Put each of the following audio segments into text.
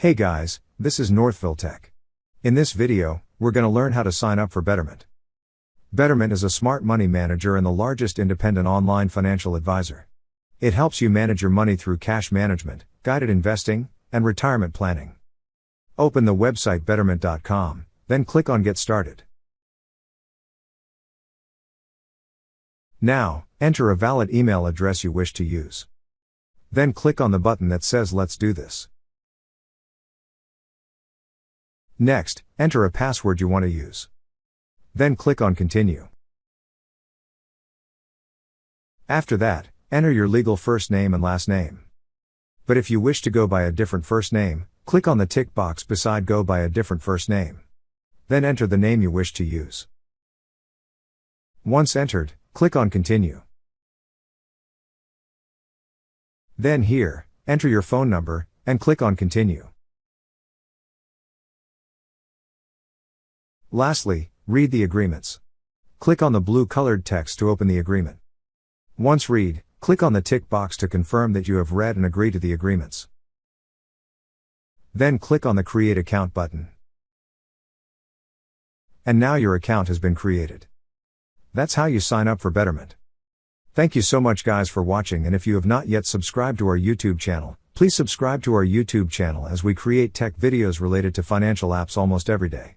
Hey guys, this is Northville Tech. In this video, we're going to learn how to sign up for Betterment. Betterment is a smart money manager and the largest independent online financial advisor. It helps you manage your money through cash management, guided investing, and retirement planning. Open the website betterment.com, then click on Get Started. Now, enter a valid email address you wish to use. Then click on the button that says Let's do this. Next, enter a password you want to use. Then click on Continue. After that, enter your legal first name and last name. But if you wish to go by a different first name, click on the tick box beside Go by a different first name. Then enter the name you wish to use. Once entered, click on Continue. Then here, enter your phone number, and click on Continue. Lastly, read the agreements. Click on the blue-colored text to open the agreement. Once read, click on the tick box to confirm that you have read and agree to the agreements. Then click on the Create Account button. And now your account has been created. That's how you sign up for Betterment. Thank you so much guys for watching, and if you have not yet subscribed to our YouTube channel, please subscribe to our YouTube channel as we create tech videos related to financial apps almost every day.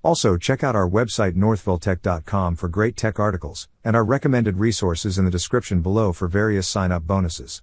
Also check out our website northvilletech.com for great tech articles, and our recommended resources in the description below for various sign-up bonuses.